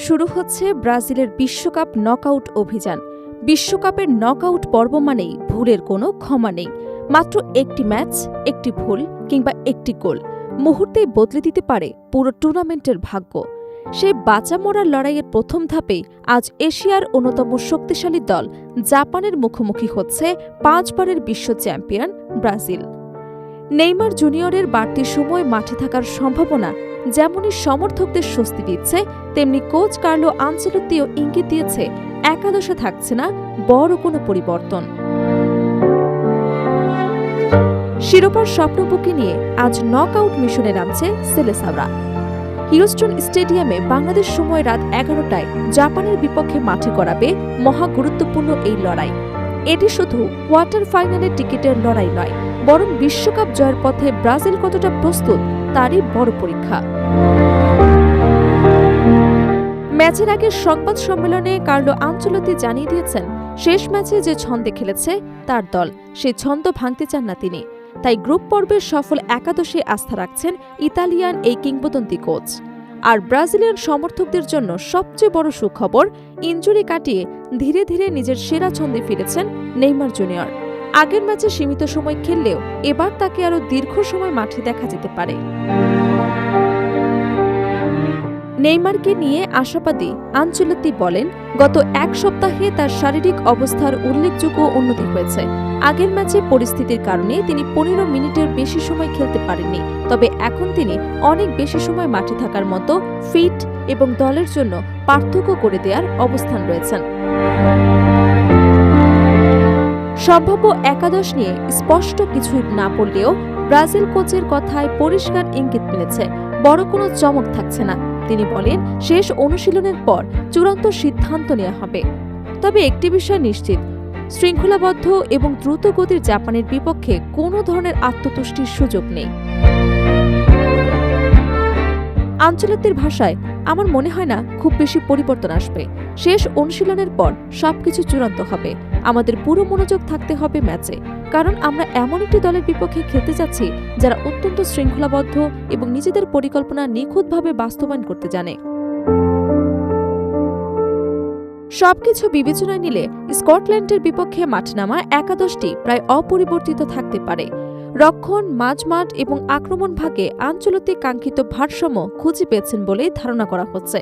শুরু হচ্ছে ব্রাজিলের বিশ্বকাপ নকআউট অভিযান। বিশ্বকাপের নকআউট পর্ব মানেই ভুলের কোনো ক্ষমা নেই। মাত্র একটি ম্যাচ, একটি ভুল কিংবা একটি গোল মুহূর্তেই বদলে দিতে পারে পুরো টুর্নামেন্টের ভাগ্য। সেই বাঁচা মরার লড়াইয়ের প্রথম ধাপেই আজ এশিয়ার অন্যতম শক্তিশালী দল জাপানের মুখোমুখি হচ্ছে 5 বারের বিশ্ব চ্যাম্পিয়ন ব্রাজিল। নেইমার জুনিয়রের বাড়তি সময় মাঠে থাকার সম্ভাবনা যেমনই সমর্থকদের স্বস্তি দিচ্ছে, তেমনি কোচ কার্লো আনচেলত্তিও ইঙ্গিত দিয়েছে একাদশে থাকছে না বড় কোনো পরিবর্তন। শিরোপার স্বপ্নবুকে নিয়ে আজ নকআউট মিশনে নামছে সেলেসাওরা। হিউস্টন স্টেডিয়ামে বাংলাদেশ সময় রাত 11টায় জাপানের বিপক্ষে মাঠে গড়াবে মহা গুরুত্বপূর্ণ এই লড়াই। এটি শুধু কোয়ার্টার ফাইনালের টিকিটের লড়াই নয়, বরং বিশ্বকাপ জয়ের পথে ব্রাজিল কতটা প্রস্তুত তারই বড় পরীক্ষা। ম্যাচের আগের সংবাদ সম্মেলনে কার্লো আনচেলত্তি জানিয়ে দিয়েছেন, শেষ ম্যাচে যে ছন্দে খেলেছে তার দল, সেই ছন্দ ভাঙতে চান না তিনি। তাই গ্রুপ পর্বের সফল একাদশে আস্থা রাখছেন ইতালিয়ান এই কিংবদন্তি কোচ। আর ব্রাজিলিয়ান সমর্থকদের জন্য সবচেয়ে বড় সুখবর, ইনজুরি কাটিয়ে ধীরে ধীরে নিজের সেরা ছন্দে ফিরেছেন নেইমার জুনিয়র। আগের ম্যাচে সীমিত সময় খেললেও এবার তাকে আরও দীর্ঘ সময় মাঠে দেখা যেতে পারে। নেইমারকে নিয়ে আশাবাদী আনচেলত্তি বলেন, গত এক সপ্তাহে তার শারীরিক অবস্থার উল্লেখযোগ্য উন্নতি হয়েছে। আগের ম্যাচে পরিস্থিতির কারণে তিনি 15 মিনিটের বেশি সময় খেলতে পারেননি, তবে এখন তিনি অনেক বেশি সময় মাঠে থাকার মতো ফিট এবং দলের জন্য পার্থক্য করে দেওয়ার অবস্থান রয়েছেন। সম্ভাব্য একাদশ নিয়ে স্পষ্ট কিছুই না পড়লেও ব্রাজিল কোচের কথায় পরিষ্কার ইঙ্গিত মিলেছে, বড় কোনো চমক থাকছে না। তিনি বলেন, শেষ অনুশীলনের পর চূড়ান্ত সিদ্ধান্ত নেওয়া হবে। তবে একটি বিষয় নিশ্চিত, শৃঙ্খলাবদ্ধ এবং দ্রুত গতির জাপানের বিপক্ষে কোনো ধরনের আত্মতুষ্টির সুযোগ নেই। আনচেলত্তির ভাষায়, আমার মনে হয় না খুব বেশি পরিবর্তন আসবে। শেষ অনুশীলনের পর সবকিছু চূড়ান্ত হবে। আমাদের পুরো মনোযোগ থাকতে হবে ম্যাচে, কারণ আমরা এমন একটি দলের বিপক্ষে খেলতে যাচ্ছি যারা অত্যন্ত শৃঙ্খলাবদ্ধ এবং নিজেদের পরিকল্পনা নিখুঁতভাবে বাস্তবায়ন করতে জানে। সবকিছু বিবেচনায় নিলে স্কটল্যান্ডের বিপক্ষে মাঠে নামা একাদশটি প্রায় অপরিবর্তিত থাকতে পারে। রক্ষণ, মাঝমাঠ এবং আক্রমণ ভাগে আনচেলত্তি কাঙ্ক্ষিত ভারসাম্য খুঁজে পেয়েছেন বলেই ধারণা করা হচ্ছে।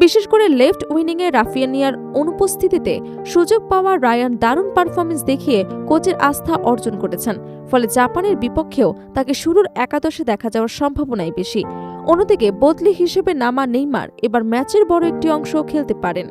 বিশেষ করে লেফট উইনিংয়ে রাফিয়ানিয়ার অনুপস্থিতিতে সুযোগ পাওয়া রায়ান দারুণ পারফরমেন্স দেখিয়ে কোচের আস্থা অর্জন করেছেন। ফলে জাপানের বিপক্ষেও তাকে শুরুর একাদশে দেখা যাওয়ার সম্ভাবনাই বেশি। অন্যদিকে বদলি হিসেবে নামা নেইমার এবার ম্যাচের বড় একটি অংশও খেলতে পারেন।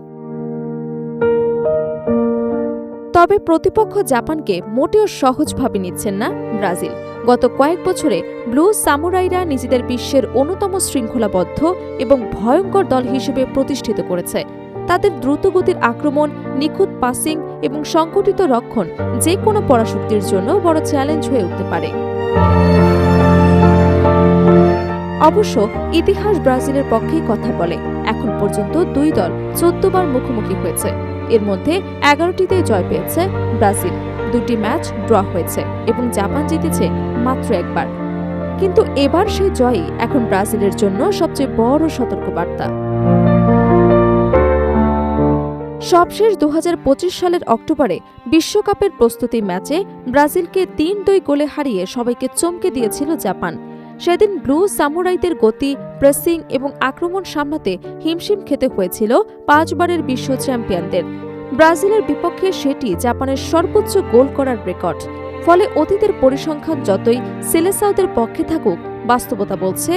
তবে প্রতিপক্ষ জাপানকে মোটেও সহজভাবে নিচ্ছেন না ব্রাজিল। গত কয়েক বছরে ব্লু সামুরাইরা নিজেদের বিশ্বের অন্যতম শৃঙ্খলাবদ্ধ এবং ভয়ঙ্কর দল হিসেবে প্রতিষ্ঠিত করেছে। তাদের দ্রুতগতির আক্রমণ, নিখুঁত পাসিং এবং সংগঠিত রক্ষণ যে কোনো পরাশক্তির জন্য বড় চ্যালেঞ্জ হয়ে উঠতে পারে। অবশ্য ইতিহাস ব্রাজিলের পক্ষেই কথা বলে। এখন পর্যন্ত দুই দল 14 বার মুখোমুখি হয়েছে। এর মধ্যে 11টিতে জয় পেয়েছে ব্রাজিল, 2টি ম্যাচ ড্র হয়েছে এবং জাপান জিতেছে মাত্র একবার। কিন্তু এবার সেই জয়ই এখন ব্রাজিলের জন্য সবচেয়ে বড় সতর্কবার্তা। সবশেষ 2025 সালের অক্টোবরে বিশ্বকাপের প্রস্তুতি ম্যাচে ব্রাজিলকে 3-2 গোলে হারিয়ে সবাইকে চমকে দিয়েছিল জাপান। সেদিন ব্লু সামুরাইদের গতি, প্রেসিং এবং আক্রমণ সামলাতে হিমশিম খেতে হয়েছিল 5 বারের বিশ্ব চ্যাম্পিয়নদের। ব্রাজিলের বিপক্ষে সেটি জাপানের সর্বোচ্চ গোল করার রেকর্ড। ফলে অতীতের পরিসংখ্যান যতই সেলেসাওদের পক্ষে থাকুক, বাস্তবতা বলছে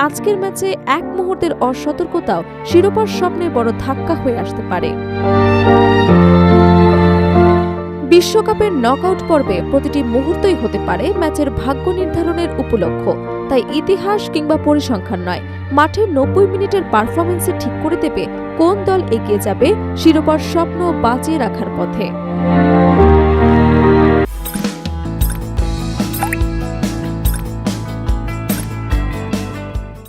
আজকের ম্যাচে এক মুহূর্তের অসতর্কতাও শিরোপার স্বপ্নে বড় ধাক্কা হয়ে আসতে পারে। বিশ্বকাপের নকআউট পর্বে প্রতিটি মুহূর্তই হতে পারে ম্যাচের ভাগ্য নির্ধারণের উপলক্ষ। তাই ইতিহাস কিংবা পরিসংখ্যান নয়, মাঠের 90 মিনিটের পারফরমেন্সে ঠিক করে দেবে কোন দল এগিয়ে যাবে শিরোপার স্বপ্ন বাঁচিয়ে রাখার পথে।